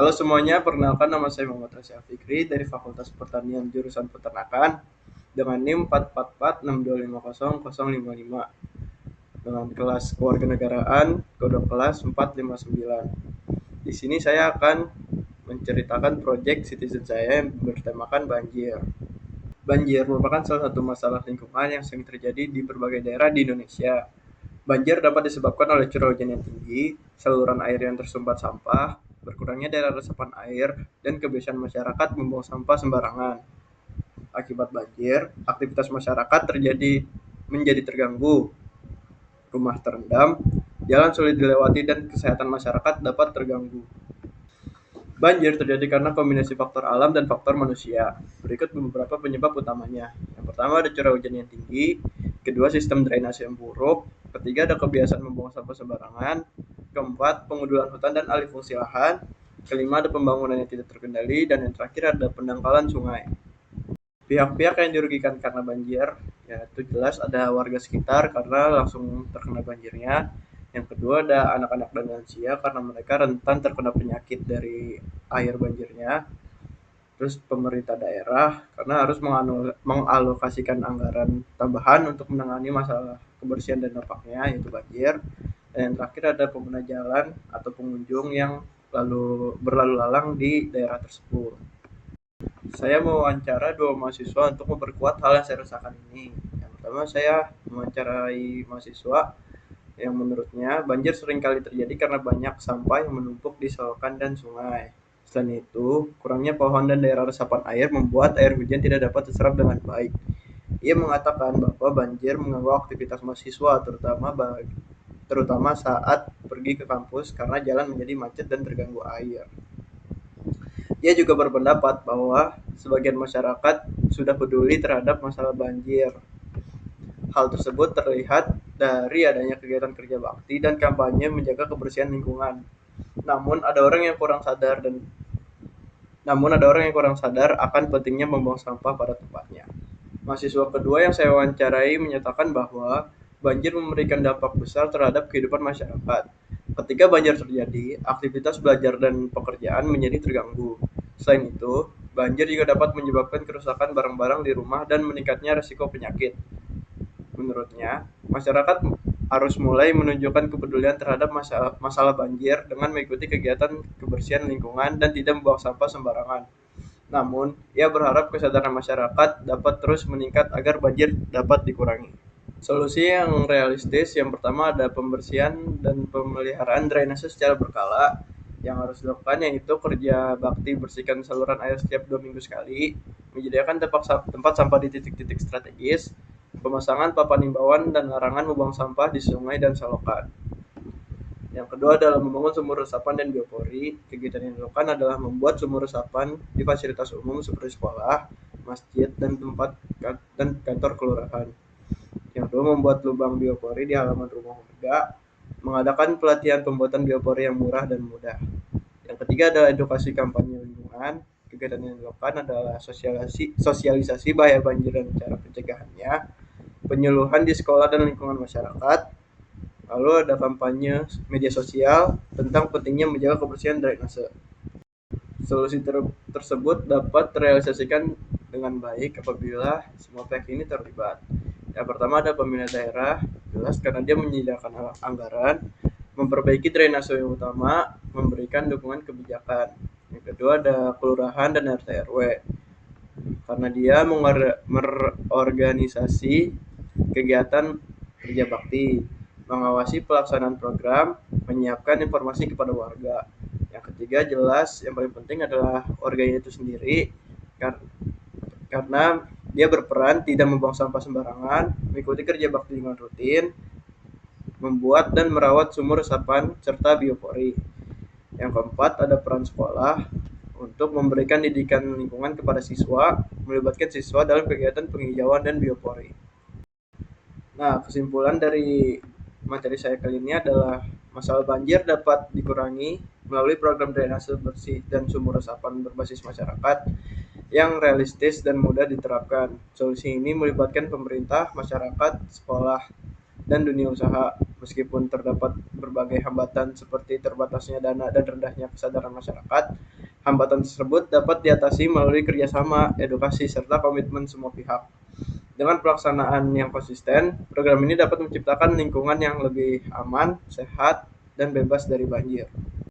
Halo semuanya, perkenalkan nama saya Muhammad Rasya Fikri dari Fakultas Pertanian jurusan Peternakan dengan NIM 44462500055 dengan kelas Kewarganegaraan kode kelas 459. Di sini saya akan menceritakan proyek citizen saya yang bertemakan banjir. Banjir merupakan salah satu masalah lingkungan yang sering terjadi di berbagai daerah di Indonesia. Banjir dapat disebabkan oleh curah hujan yang tinggi, saluran air yang tersumbat sampah, berkurangnya daerah resapan air, dan kebiasaan masyarakat membuang sampah sembarangan. Akibat banjir, aktivitas masyarakat menjadi terganggu, rumah terendam, jalan sulit dilewati, dan kesehatan masyarakat dapat terganggu. Banjir terjadi karena kombinasi faktor alam dan faktor manusia. Berikut beberapa penyebab utamanya. Yang pertama ada curah hujan yang tinggi, kedua sistem drainase yang buruk, ketiga ada kebiasaan membuang sampah sembarangan, keempat pengundulan hutan dan alih fungsi lahan, kelima ada pembangunan yang tidak terkendali, dan yang terakhir ada pendangkalan sungai. Pihak-pihak yang dirugikan karena banjir, yaitu jelas ada warga sekitar karena langsung terkena banjirnya. Yang kedua ada anak-anak dan lansia karena mereka rentan terkena penyakit dari air banjirnya. Terus pemerintah daerah karena harus mengalokasikan anggaran tambahan untuk menangani masalah kebersihan dan dampaknya, yaitu banjir. Dan yang terakhir ada pengguna jalan atau pengunjung yang berlalu lalang di daerah tersebut. Saya mewawancara dua mahasiswa untuk memperkuat hal yang saya rasakan ini. Yang pertama, saya mewawancarai mahasiswa yang menurutnya banjir seringkali terjadi karena banyak sampah yang menumpuk di selokan dan sungai. Selain itu, kurangnya pohon dan daerah resapan air membuat air hujan tidak dapat terserap dengan baik. Ia mengatakan bahwa banjir mengganggu aktivitas mahasiswa, terutama saat pergi ke kampus karena jalan menjadi macet dan terganggu air. Ia juga berpendapat bahwa sebagian masyarakat sudah peduli terhadap masalah banjir. Hal tersebut terlihat dari adanya kegiatan kerja bakti dan kampanye menjaga kebersihan lingkungan. Namun ada orang yang kurang sadar dan namun ada orang yang kurang sadar akan pentingnya membuang sampah pada tempatnya. Mahasiswa kedua yang saya wawancarai menyatakan bahwa banjir memberikan dampak besar terhadap kehidupan masyarakat. Ketika banjir terjadi, aktivitas belajar dan pekerjaan menjadi terganggu. Selain itu, banjir juga dapat menyebabkan kerusakan barang-barang di rumah dan meningkatnya risiko penyakit. Menurutnya, masyarakat harus mulai menunjukkan kepedulian terhadap masalah banjir dengan mengikuti kegiatan kebersihan lingkungan dan tidak membuang sampah sembarangan. Namun, ia berharap kesadaran masyarakat dapat terus meningkat agar banjir dapat dikurangi. Solusi yang realistis yang pertama ada pembersihan dan pemeliharaan drainase secara berkala. Yang harus dilakukan yaitu kerja bakti bersihkan saluran air setiap 2 minggu sekali, menyediakan tempat sampah di titik-titik strategis, pemasangan papan himbauan dan larangan membuang sampah di sungai dan selokan. Yang kedua adalah membangun sumur resapan dan biopori. Kegiatan yang dilakukan adalah membuat sumur resapan di fasilitas umum seperti sekolah, masjid, dan kantor kelurahan. Yang kedua, membuat lubang biopori di halaman rumah warga, mengadakan pelatihan pembuatan biopori yang murah dan mudah. Yang ketiga adalah edukasi kampanye lingkungan. Kegiatan yang dilakukan adalah sosialisasi bahaya banjir dan cara pencegahannya, penyuluhan di sekolah dan lingkungan masyarakat, lalu ada kampanye media sosial tentang pentingnya menjaga kebersihan drainase. Solusi tersebut dapat terrealisasikan dengan baik apabila semua pihak ini terlibat. Yang pertama ada pemerintah daerah, jelas karena dia menyediakan anggaran, memperbaiki drainase yang utama, memberikan dukungan kebijakan. Yang kedua ada kelurahan dan RT RW, karena dia mengorganisasi kegiatan kerja bakti, mengawasi pelaksanaan program, menyiapkan informasi kepada warga. Yang ketiga jelas yang paling penting adalah warganya itu sendiri, karena dia berperan tidak membuang sampah sembarangan, mengikuti kerja bakti dengan rutin, membuat dan merawat sumur resapan serta biopori. Yang keempat ada peran sekolah untuk memberikan didikan lingkungan kepada siswa, melibatkan siswa dalam kegiatan penghijauan dan biopori. Nah, kesimpulan dari materi saya kali ini adalah masalah banjir dapat dikurangi melalui program drainase bersih dan sumur resapan berbasis masyarakat yang realistis dan mudah diterapkan. Solusi ini melibatkan pemerintah, masyarakat, sekolah, dan dunia usaha. Meskipun terdapat berbagai hambatan seperti terbatasnya dana dan rendahnya kesadaran masyarakat, hambatan tersebut dapat diatasi melalui kerjasama, edukasi, serta komitmen semua pihak. Dengan pelaksanaan yang konsisten, program ini dapat menciptakan lingkungan yang lebih aman, sehat, dan bebas dari banjir.